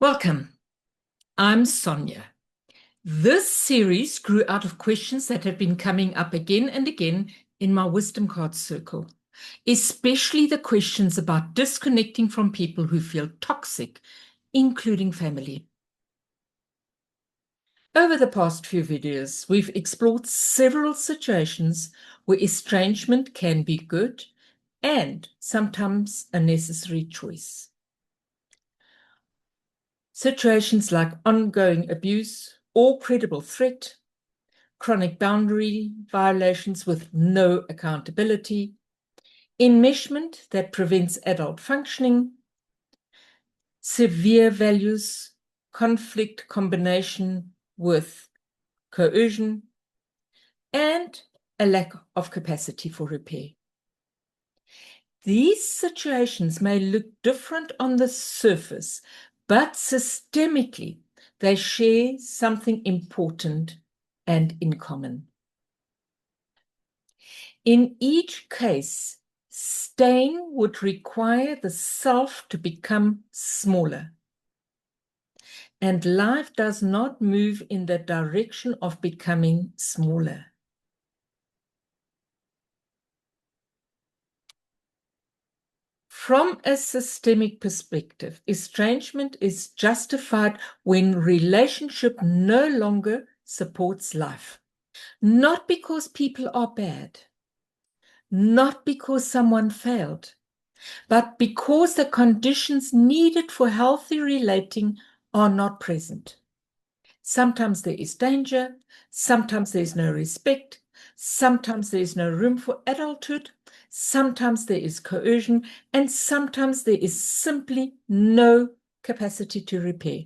Welcome. I'm Sonia. This series grew out of questions that have been coming up again and again in my wisdom card circle, especially the questions about disconnecting from people who feel toxic, including family. Over the past few videos, we've explored several situations where estrangement can be good and sometimes a necessary choice. Situations like ongoing abuse or credible threat, chronic boundary violations with no accountability, enmeshment that prevents adult functioning, severe values, conflict combination with coercion, and a lack of capacity for repair. These situations may look different on the surface, but systemically, they share something important and in common. In each case, staying would require the self to become smaller. And life does not move in the direction of becoming smaller. From a systemic perspective, estrangement is justified when relationship no longer supports life. Not because people are bad, not because someone failed, but because the conditions needed for healthy relating are not present. Sometimes there is danger, sometimes there is no respect, sometimes there is no room for adulthood, sometimes there is coercion, and sometimes there is simply no capacity to repair.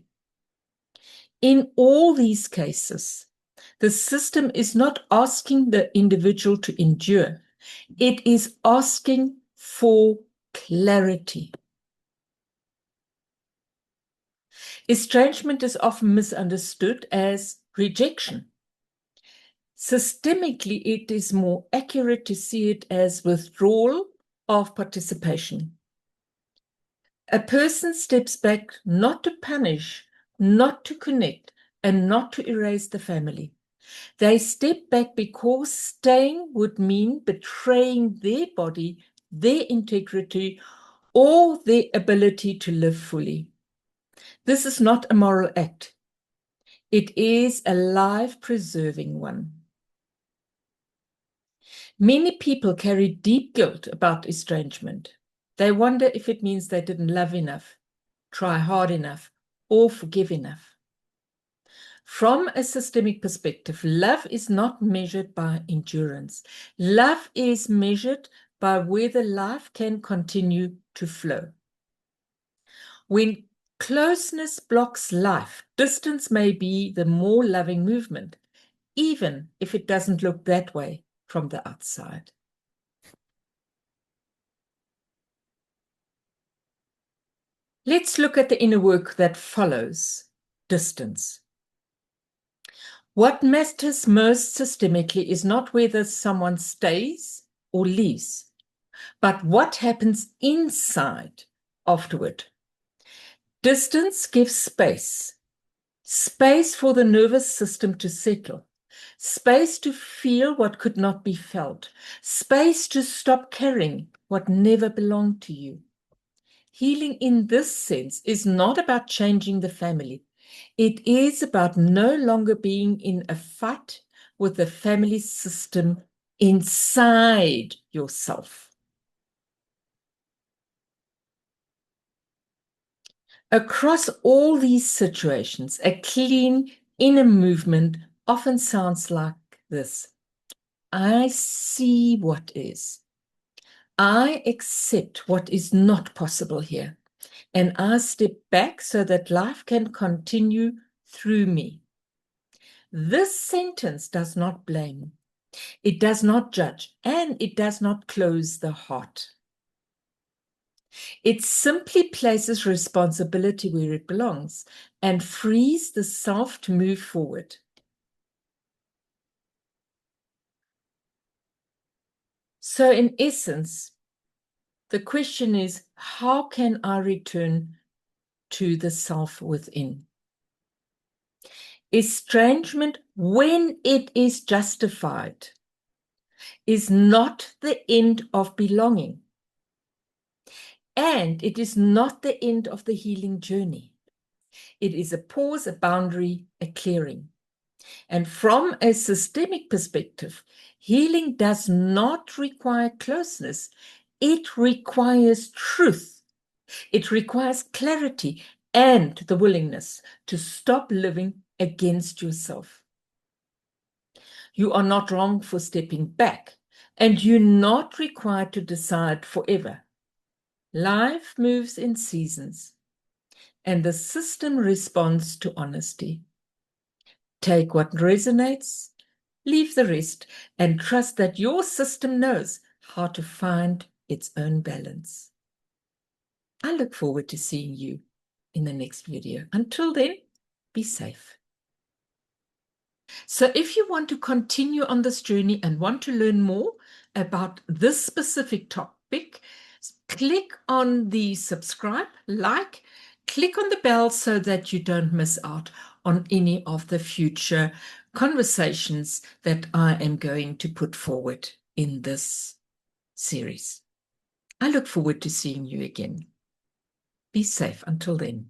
In all these cases, the system is not asking the individual to endure. It is asking for clarity. Estrangement is often misunderstood as rejection. Systemically, it is more accurate to see it as withdrawal of participation. A person steps back not to punish, not to connect, and not to erase the family. They step back because staying would mean betraying their body, their integrity, or their ability to live fully. This is not a moral act. It is a life-preserving one. Many people carry deep guilt about estrangement. They wonder if it means they didn't love enough, try hard enough, or forgive enough. From a systemic perspective, love is not measured by endurance. Love is measured by whether life can continue to flow. When closeness blocks life, distance may be the more loving movement, even if it doesn't look that way from the outside. Let's look at the inner work that follows distance. What matters most systemically is not whether someone stays or leaves, but what happens inside afterward. Distance gives space for the nervous system to settle, space to feel what could not be felt, space to stop carrying what never belonged to you. Healing in this sense is not about changing the family. It is about no longer being in a fight with the family system inside yourself. Across all these situations, a clean inner movement often sounds like this. I see what is. I accept what is not possible here. And I step back so that life can continue through me. This sentence does not blame. It does not judge, and it does not close the heart. It simply places responsibility where it belongs and frees the self to move forward. So in essence, the question is, how can I return to the self within. Estrangement, when it is justified, is not the end of belonging. And it is not the end of the healing journey. It is a pause, a boundary, a clearing. And from a systemic perspective, healing does not require closeness. It requires truth. It requires clarity and the willingness to stop living against yourself. You are not wrong for stepping back, and you're not required to decide forever. Life moves in seasons, and the system responds to honesty. Take what resonates, leave the rest, and trust that your system knows how to find its own balance. I look forward to seeing you in the next video. Until then, be safe. So if you want to continue on this journey and want to learn more about this specific topic, click on the subscribe, click on the bell so that you don't miss out on any of the future conversations that I am going to put forward in this series. I look forward to seeing you again. Be safe until then.